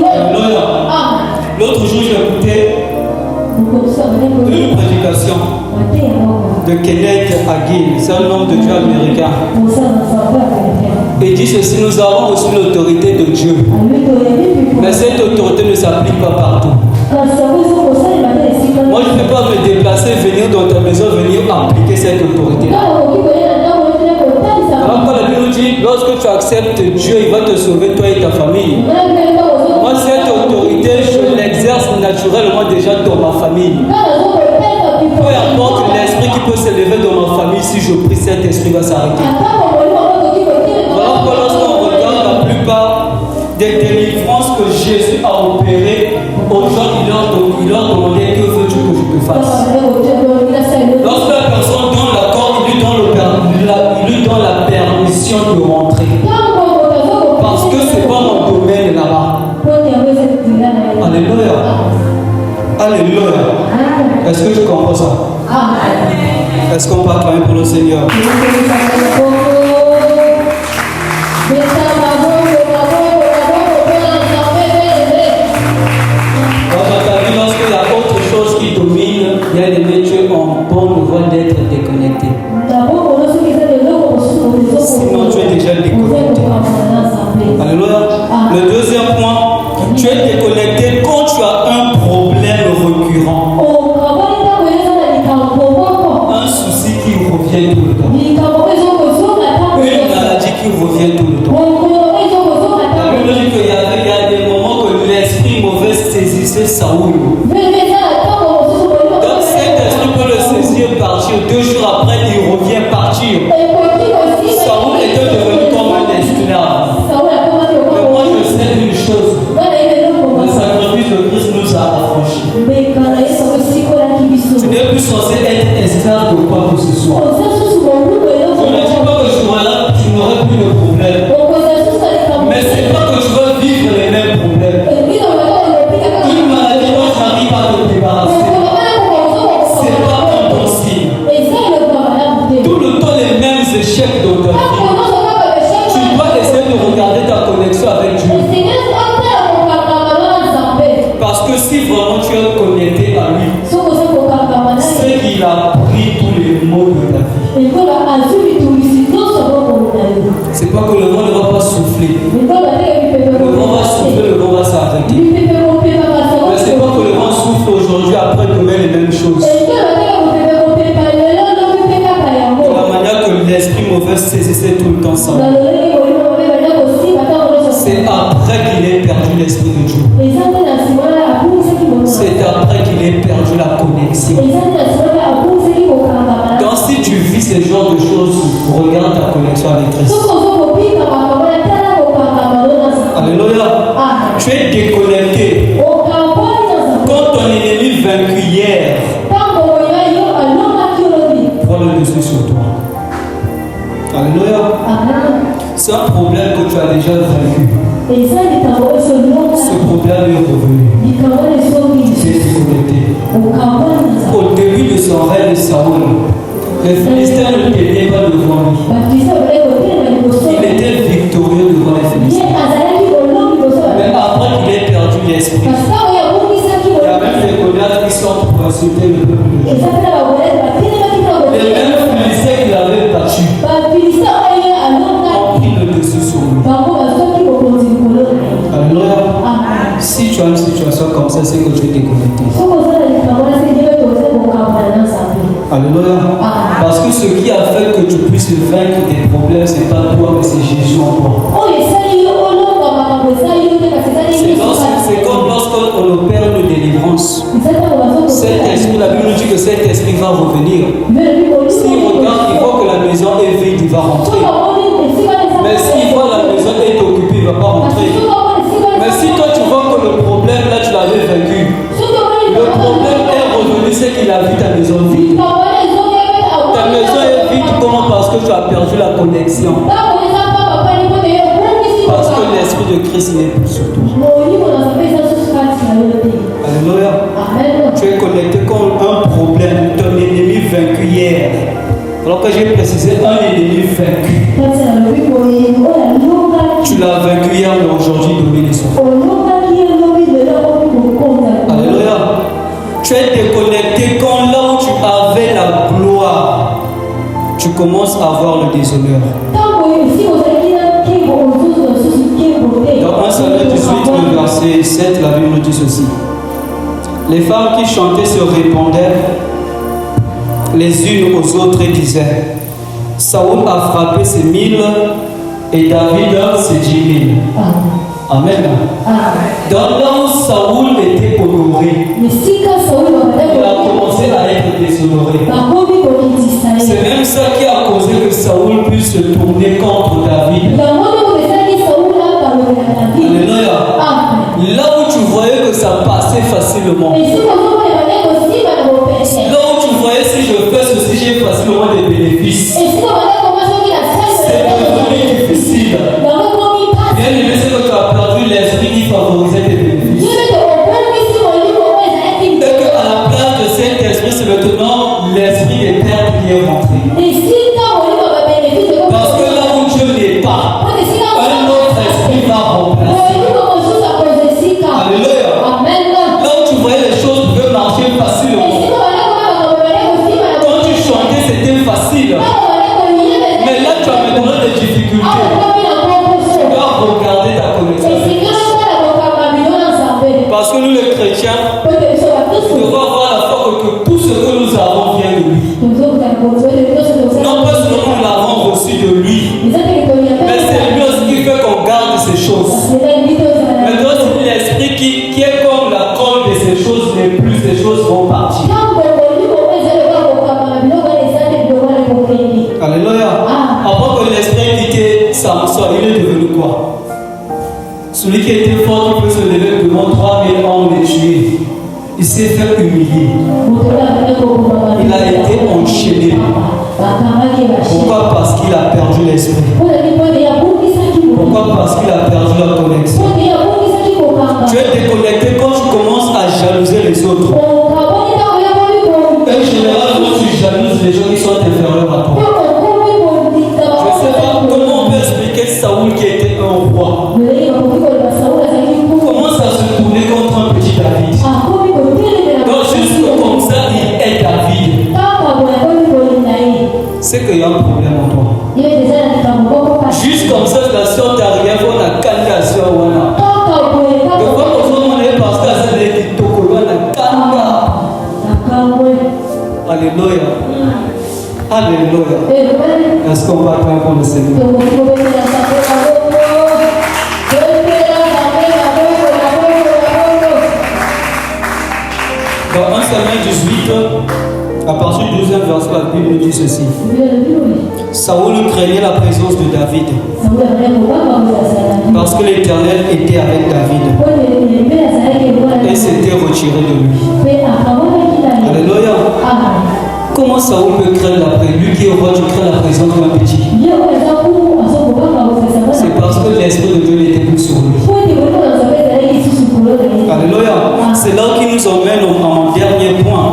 Alléluia. L'autre jour j'écoutais une prédication de Kenneth Hagin, c'est un homme de Dieu américain. Il dit ceci: nous avons reçu l'autorité de Dieu, mais cette autorité ne s'applique pas partout. Moi je ne peux pas me déplacer, venir dans ta maison, venir appliquer cette autorité-là. Alors quand la Bible dit, lorsque tu acceptes Dieu, il va te sauver toi et ta famille. Moi cette autorité, je l'exerce naturellement déjà dans ma famille. Peu importe l'esprit qui peut s'élever dans ma famille, si je prie, cet esprit va s'arrêter. Voilà pourquoi lorsqu'on regarde la plupart des délivrances que Jésus a opérées, aux gens, il leur demandait: que veux-tu que je te fasse? Lorsque la personne donne l'accord, il lui donne la permission de rentrer. Parce que ce n'est pas mon domaine là-bas. Alléluia. Alléluia. Est-ce que tu comprends ça? Est-ce qu'on peut acclamer pour le Seigneur? Lorsqu'il y a autre chose qui domine, bien aimé, tu es en bonne voie d'être déconnecté. Sinon, tu es déjà déconnecté. Alléluia. Le deuxième point, tu es déconnecté quand tu as un problème récurrent. Un souci qui revient tout le temps. Une maladie qui revient tout le temps. La Bible dit qu'il y a des moments que l'esprit mauvais saisissait Saoul. Donc cet esprit peut le saisir, partir. 2 jours après, il revient partir. Saoul était devenu comme un esclave. Mais moi je sais une chose. Le sacrifice de Christ nous a affranchis. Tu n'es plus censé être esclave de quoi que ce soit. Je ne dis pas que tu n'aurais plus de problème. Mais c'est pas que tu vas vivre les mêmes problèmes. Une maladie dont tu n'arrives pas à te débarrasser, c'est pas un bon signe. Tout le temps les mêmes échecs dans ta vie. Tu dois essayer de regarder ta connexion avec Dieu. Alléluia. Tu es déconnecté. Quand ton ennemi vaincu hier prend le dessus sur toi. Alléluia. C'est un problème que tu as déjà vaincu. Ce problème est revenu. Tu es déconnecté. Au début de son règne, Saoul, les Philistins ne tenaient pas devant lui. Il était victorieux devant les Philistins. Mais après qu'il ait perdu l'esprit, il y a même des Goliaths qui sortent pour insulter le peuple de Dieu. Les mêmes Philistins qu'il avait battus ont pris le dessus sur lui. Alléluia. Si tu as une situation comme ça, c'est que tu es déconnecté. Alléluia. Parce que ce qui a fait que tu puisses vaincre tes problèmes, c'est pas toi, mais c'est Jésus en toi. C'est comme lorsqu'on opère une délivrance. Cet esprit, la Bible nous dit que cet esprit va revenir. S'il regarde, il voit que la maison est vide, il va rentrer. Mais s'il voit la maison est occupée, il ne va pas rentrer. Mais si toi tu vois que le problème là tu l'avais vaincu, le problème est revenu, c'est qu'il a vu ta maison vide. Ta maison est vide, comment? Parce que tu as perdu la connexion. Parce que l'esprit de Christ n'est plus sur toi. Alléluia. Tu es connecté comme un problème, ton ennemi vaincu hier. Alors que j'ai précisé un ennemi vaincu. Tu l'as vaincu hier, mais aujourd'hui domine son. Alléluia. Tu es déconnecté quand là où tu avais la gloire, tu commences à avoir le déshonneur. Dans 1 Samuel 18, le verset 7, la Bible nous dit ceci. Les femmes qui chantaient se répondaient les unes aux autres et disaient: Saoul a frappé ses 1000 et David ses 10 000. Amen. Dans là où Saoul était honoré, il a commencé à être déshonoré. C'est même ça qui a causé que Saoul puisse se tourner contre David. Alléluia. Là où tu voyais que ça passait facilement, là où tu voyais si je fais ceci, j'ai facilement des bénéfices, c'est devenu difficile. Bien aimé, c'est que tu as perdu l'esprit qui favorisait tes bénéfices. Et qu'à la place de cet esprit, c'est maintenant l'esprit des terres qui est rentré. Parce que là où Dieu n'est pas, un autre esprit va remplacer. Alléluia. Là où tu voyais les choses pouvaient marcher facilement. Quand tu chantais, c'était facile. Mais là, tu as maintenant des difficultés. Tu dois regarder ta connexion. Parce que nous, les chrétiens, nous devons avoir la foi que tout ce que nous avons vient de lui. Non pas seulement nous l'avons reçu de lui, mais c'est lui aussi qui fait qu'on garde ces choses. Maintenant, c'est l'esprit qui est comme la colle de ces choses, les plus ces choses vont partir. Alléluia. Après que l'esprit quitté Samson, il est devenu quoi? Celui qui était fort, qui peut se lever devant 3000 hommes et tuer. Il s'est fait humilier. Il a été enchaîné. Pourquoi? Parce qu'il a perdu l'esprit. Pourquoi? Parce qu'il a perdu la connexion. Tu es déconnecté quand tu commences à jalouser les autres. En général, quand tu jalouses les gens qui sont inférieurs à toi. Je ne sais pas comment on peut expliquer Saoul qui était un roi. Comment ça se tournait contre un petit David? Donc juste comme ça, il est David. C'est qu'il y a un problème en toi. Juste comme ça, la soeur t'arrive, on a calé la soeur. De quoi on est parce que c'est des tokos, on a calé. Alléluia. Alléluia. Est-ce qu'on va prier pour le Seigneur? Dans 1 Samuel 18, À partir du 12e verset, la Bible nous dit ceci. Saoul craignait la présence de David parce que l'Éternel était avec David et s'était retiré de lui. Alléluia. Comment Saoul peut craindre lui qui est roi, tu crains la présence d'un petit? C'est parce que l'Esprit de Dieu n'était plus sur lui. Alléluia. C'est là qui nous emmène au dernier point.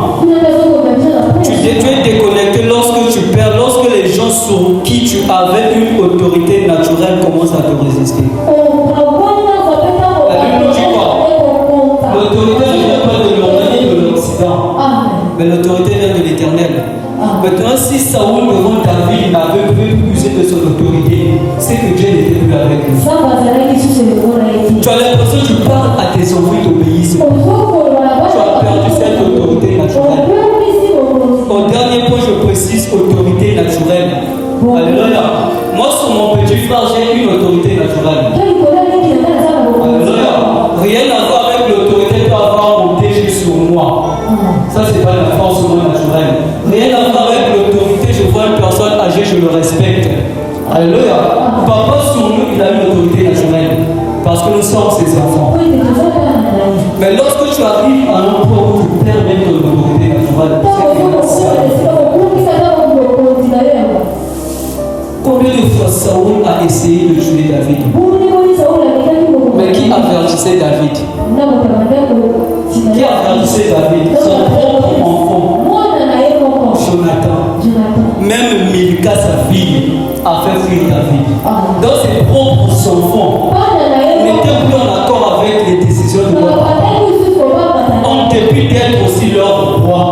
Tu es déconnecté lorsque tu perds, lorsque les gens sur qui tu avais une autorité naturelle commencent à te résister. La Bible nous dit quoi? L'autorité ne vient pas de l'Orient ni de l'Occident, mais l'autorité vient de l'Éternel. Maintenant, si Saoul devant David n'avait plus usé de son autorité, c'est que Dieu n'était plus avec lui. Tu as l'impression que tu parles à tes enfants, ils t'obéissent. Tu as perdu cette autorité naturelle. Au dernier point, je précise autorité naturelle. Alléluia. Moi, sur mon petit frère, j'ai une autorité naturelle. Alléluia. Rien à voir avec l'autorité peut avoir monté juste sur moi. Ça, c'est pas la force naturelle. Rien à voir avec l'autorité. Je vois une personne âgée, je le respecte. Alléluia. Papa, sur nous, il a une autorité naturelle. Parce que nous sommes ses enfants. Mais lorsque tu arrives à un point où tu perds même ton autorité naturelle, combien de fois Saoul a essayé de tuer David? Mais qui avertissait David? Qui avertissait David? Son propre enfant, Jonathan. Même Milka, sa fille, a fait fuir David. Dans ses propres enfants n'étaient plus en accord avec les décisions de leur papa. En dépit d'être aussi leur roi.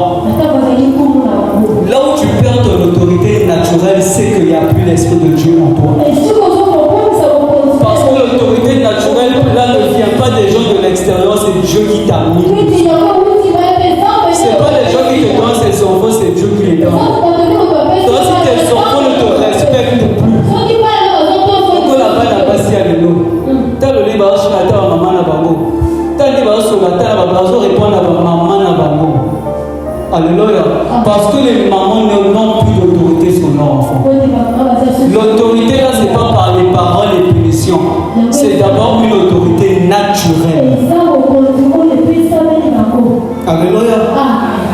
Là où tu perds ton autorité naturelle, c'est qu'il n'y a plus l'Esprit de Dieu en toi. Parce que l'autorité naturelle, là, ne vient pas des gens de l'extérieur, c'est Dieu qui t'a mis. C'est pas les gens qui te donnent ses enfants, c'est Dieu qui les donne. Donc si tes enfants ne te respectent plus, pourquoi la balle n'a pas si à l'eau? T'as le livre à la maman na bango. T'as le livre sur la terre, la bazo répond à la maman na bango. Alléluia. Parce que les mamans n'ont plus d'autorité sur leurs enfants. L'autorité là, c'est pas par les parents, les punitions. C'est d'abord une autorité naturelle. Alléluia.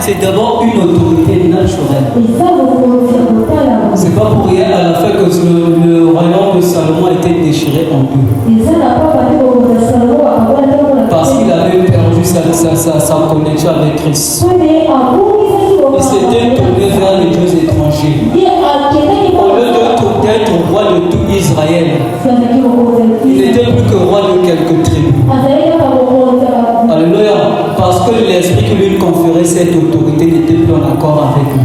C'est d'abord une autorité naturelle. C'est pas pour rien à la fin que le royaume de Salomon a été déchiré en deux. Parce qu'il avait perdu sa connexion avec Christ. Il s'était tourné vers les dieux étrangers. Au lieu d'être roi de tout Israël, il n'était plus que roi de quelques tribus. Alléluia. Parce que l'esprit qui lui conférait cette autorité n'était plus en accord avec lui.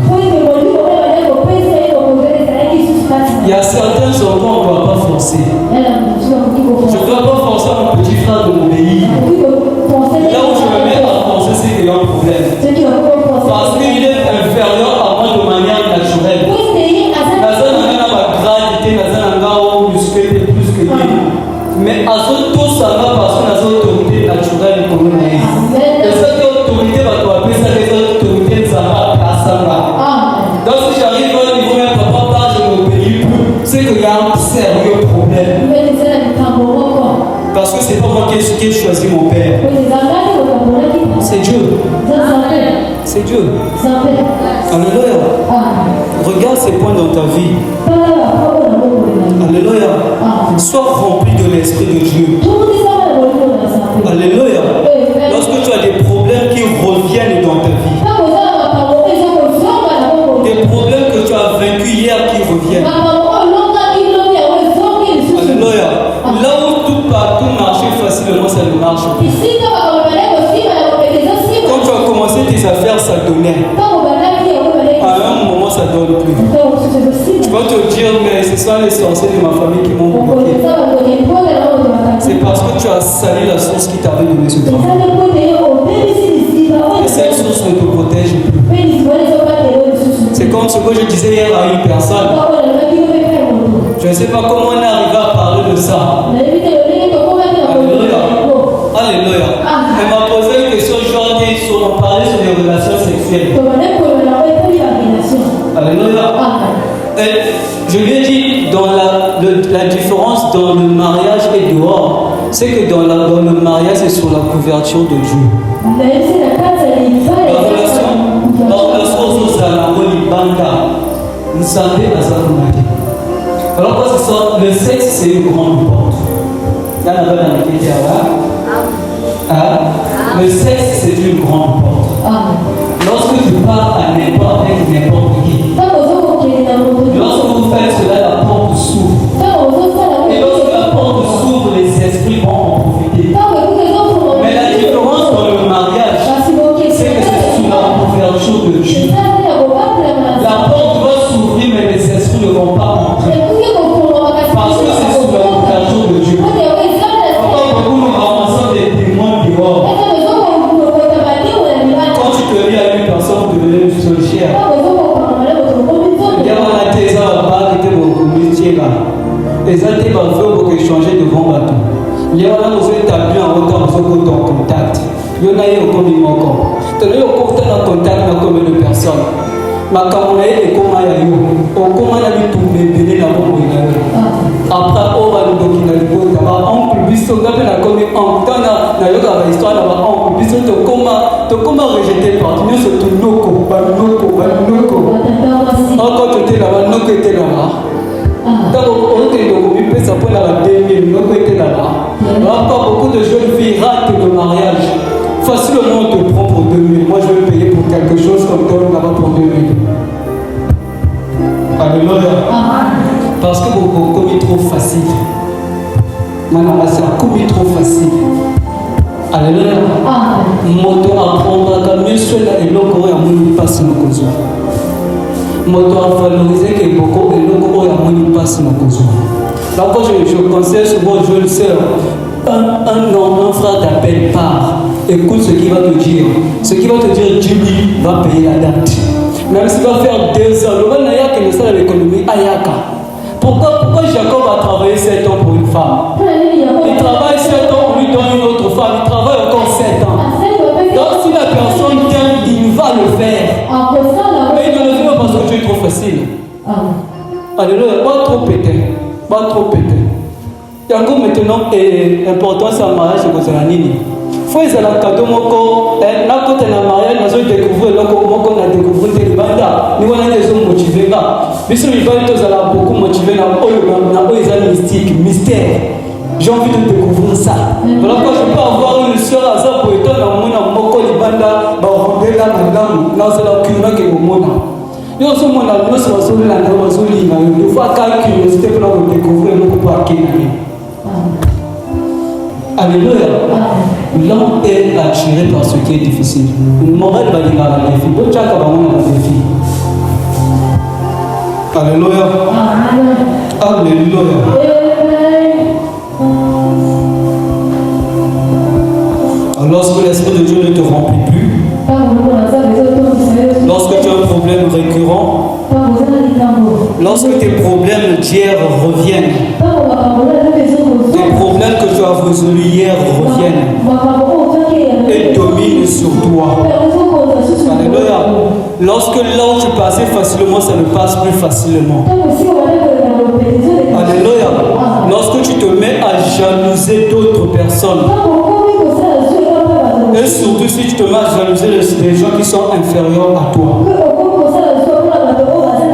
Il y a certains endroits où on ne doit pas forcer. Je ne dois pas forcer mon petit frère de m'obéir. Là où je me mets à forcer, c'est qu'il y a un problème. Parce qu'il est inférieur à moi de manière naturelle. Mais à ce tout ça va parce que la autorité naturelle est comme et cette autorité va te appeler ça les autorités de Zara à Sanga. Donc si j'arrive au niveau même papa, je n'obéis plus, c'est qu'il y a un sérieux problème. Parce que c'est pas moi qui ai choisi mon père. C'est Dieu. C'est Dieu. Alléluia. Regarde ces points dans ta vie. Alléluia. Sois rempli de l'Esprit de Dieu. Alléluia. Lorsque tu as des problèmes qui reviennent dans ta vie, des problèmes que tu as vaincus hier qui reviennent. Alléluia. Là où tout partout marchait facilement, ça ne marche plus. Quand tu as commencé tes affaires, ça donnait. À un moment, ça ne donne plus. Tu vas te dire, mais ce sont les sorciers de ma famille qui m'ont bloqué. C'est parce que tu as sali la source qui t'avait donné ce travail. Et cette source ne te protège plus. C'est comme ce que je disais hier à une personne. Je ne sais pas comment on est arrivé à parler de ça. Alléluia. Alléluia. Elle m'a posé une question, on parlait sur les relations sexuelles. la différence dans le mariage et dehors, c'est que dans le mariage, c'est sur la couverture de Dieu. La relation alors, parce que le sexe, c'est une grande porte. Le sexe, c'est une grande porte. Lorsque tu pars à n'importe qui, lorsque vous faites cela, la porte s'ouvre. Et lorsque la porte s'ouvre, les esprits vont en profiter. Mais la différence dans le mariage, c'est que c'est sous la couverture de Dieu. La porte va s'ouvrir, mais les esprits ne vont pas entrer. Parce que c'est sous la couverture de Dieu. Pourquoi beaucoup nous ramassons des témoins dehors? Quand tu te lis à une personne, tu deviens une sorcière. Il y a un artisan là-bas qui était beaucoup métier là. Les artisans veulent échanger devant bateau. Il y a un homme qui est établi en autant de contact. Il y en a eu au commun encore. Tu as eu au contact avec combien de personnes? Ma camarade est comme un yayo. Au comment on a vu tout le monde là pour moi. Après, on va nous donner le pot. On peut biso gabe la comme en temps na yoga la histoire là on peut biso to comment rejeter par nous c'est tout noko. Encore tu étais là-bas, noko était là-bas. Donc on était donc on peut s'appeler la 2000, noko était là-bas. Encore beaucoup de jeunes filles ratent le mariage. Facilement on te prend pour 2000. Moi je vais payer pour quelque chose comme toi là-bas pour 2000. Alléluia. Parce que vous commis trop facile. Maintenant, c'est un commis trop facile. Alléluia. Moto apprendra comme mieux cela et l'eau à mon passe nos causes. Moto a valorisé que beaucoup et l'eau à mon passe nos causes. Donc je conseille souvent aux jeunes sœurs, un frère d'appel part. Écoute ce qu'il va te dire. Ce qu'il va te dire, Jimmy va payer la date. Même s'il va faire 2 ans, le bon ayaka ne sert à l'économie ayaka. Pourquoi Jacob a travaillé 7 ans pour une femme? Il travaille 7 ans, on lui donne une autre femme, il travaille encore 7 ans. Donc si la personne vient, il va le faire. Mais il ne le fait pas parce que tu es trop facile. Alléluia, pas trop péter. Il y a encore maintenant importance à mariage, c'est que c'est la nini. Faut que la cadeau moko na côté na mariage na zo découvrir loko moko na découvrir te banda ni wana les hommes motivés là biso mi bali to zala beaucoup motivé na oyo mystique mystère. J'ai envie de découvrir ça. Voilà pourquoi je peux avoir une soeur à ça pour étonner na mona moko libanda ba rondela madame na zala kuna ke mona yo so mona no so so la na so linga yo faut calculer curiosité pour découvrir le pour akina. Alléluia. L'homme est attiré par ce qui est difficile. Le moral va dire à la défi. Bon, tu as qu'à avoir un défi. Alléluia. Alléluia. Lorsque l'Esprit de Dieu ne te remplit plus, lorsque tu as un problème récurrent, lorsque tes problèmes d'hier reviennent, des problèmes que tu as résolus hier reviennent et dominent sur toi. Alléluia. Lorsque là où tu passais facilement, ça ne passe plus facilement. Alléluia. Lorsque tu te mets à jalouser d'autres personnes, et surtout si tu te mets à jalouser les gens qui sont inférieurs à toi.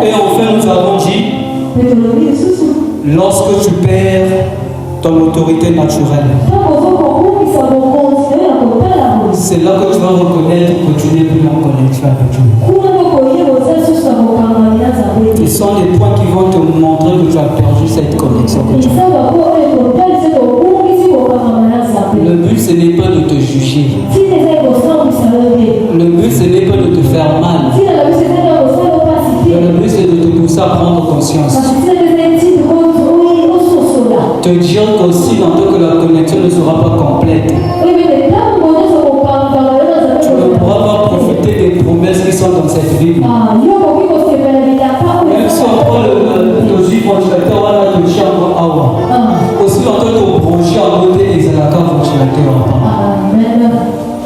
Et enfin, nous avons dit, lorsque tu perds ton autorité naturelle, c'est là que tu vas reconnaître que tu n'es plus en connexion avec Dieu. Ce sont les points qui vont te montrer que tu as perdu cette connexion avec Dieu. Le but, ce n'est pas de te juger. Le but, ce n'est pas de te faire mal. Le but, c'est de te pousser à prendre conscience. Te dire qu'aussi longtemps que la connexion ne sera pas complète, tu ne pourras pas profiter des promesses qui sont dans cette vie. Même si on prend le ventilateur, on a le chambre à eau. Aussi longtemps que tu branches à côté des alacas ventilateurs.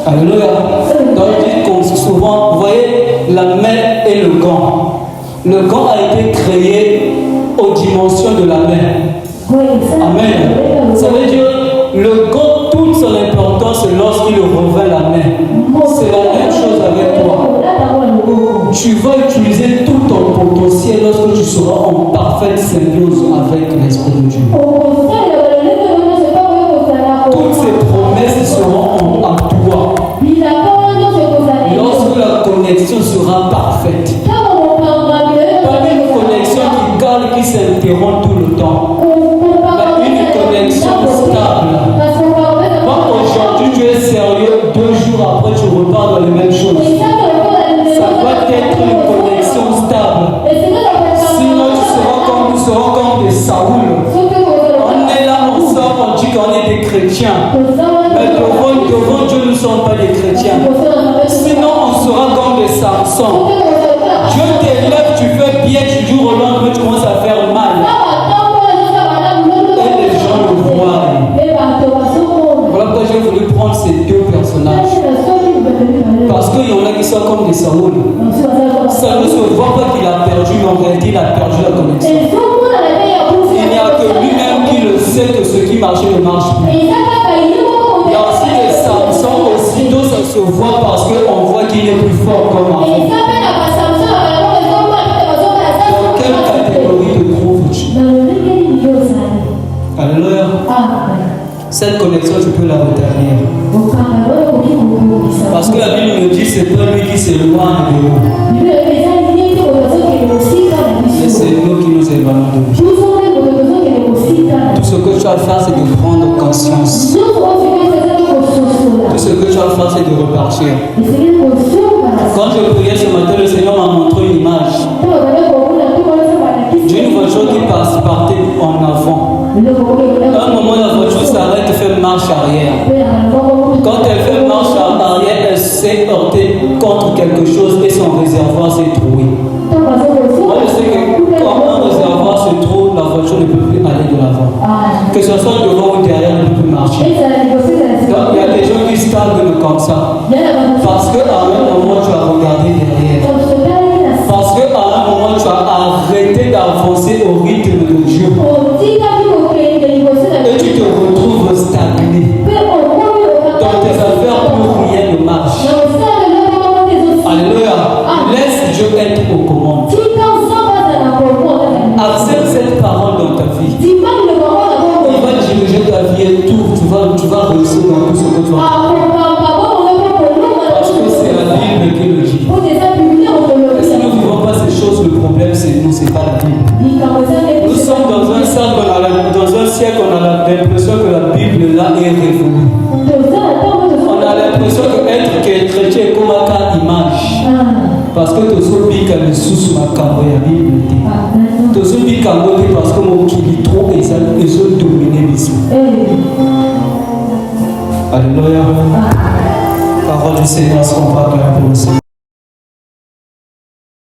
Alléluia. Donc, souvent, vous voyez, la main et le gant. Le gant a été créé aux dimensions de la main. conséquence, lorsqu'il revint la main, c'est la même chose avec toi. Tu vas utiliser tout ton potentiel lorsque tu seras en parfaite symbiose avec l'Esprit de Dieu. Toutes ces promesses seront à toi lorsque la connexion sera parfaite. Pas une connexion qui cale, qui s'interrompt tout le temps. Mais une connexion stable. Pas aujourd'hui tu es sérieux, 2 jours après tu repars dans les mêmes choses. Ça doit être une connexion stable. Sinon nous serons comme des Saoul. On est là, on sort, on dit qu'on est des chrétiens. Mais devant Dieu, nous ne sommes pas des chrétiens. Sinon, on sera comme des Samson. Dieu t'élève, tu fais bien du jour au lendemain, tu commences à faire mal. Et les gens le voient. Voilà pourquoi j'ai voulu prendre ces 2 personnages. Parce qu'il y en a qui sont comme des Saoul. Ça ne se voit pas qu'il a perdu, mais en réalité, il a perdu la connexion. Il n'y a que lui-même qui le sait que ce qui marchait ne marche plus. Il y a aussi des Samson, aussitôt ça se voit parce qu'on voit qu'il est plus fort comme avant. Dans quelle catégorie te trouves-tu? Alléluia. Cette connexion, tu peux la rétablir. Parce que la Bible me dit c'est pas lui qui s'éloigne de nous. Mais c'est nous qui nous éloignons de lui. Tout ce que tu as à faire, c'est de prendre conscience. Tout ce que tu as à faire, c'est de repartir. Quand je priais ce matin, le Seigneur m'a montré une image d'une voiture qui partait en avant. À un moment, la voiture s'arrête et fait marche arrière. Quand elle fait marche arrière, elle s'est heurtée contre quelque chose et son réservoir s'est troué. Moi, je sais que quand un réservoir se trouve, la voiture ne peut plus aller de l'avant. Que ce soit devant ou derrière, elle ne peut plus marcher. Donc, il y a des gens qui stagnent comme ça. Parce qu'à un moment, tu as regardé derrière. Parce qu'à un moment, tu as arrêté d'avancer au rythme de Dieu. Et tu te retrouves stagné. Dans tes affaires, plus rien ne marche. Alléluia. Laisse Dieu être aux commandes. Accepte cette parole dans ta vie. Il va diriger ta vie et tout. Tu vas réussir dans tout ce que tu vas faire. Parce que c'est la Bible qui le dit. Et si nous ne vivons pas ces choses, le problème c'est nous, c'est pas la Bible. Nous sommes dans un siècle, on a l'impression que la Bible là est révolue. On a l'impression que être chrétien est comme une image. Parce que tu as le sous ma caméra Bible. Tu as parce que mon kili trop et ça ils ont dominé l'ici. Alléluia. Parole du Seigneur, ce qu'on va pour le Seigneur.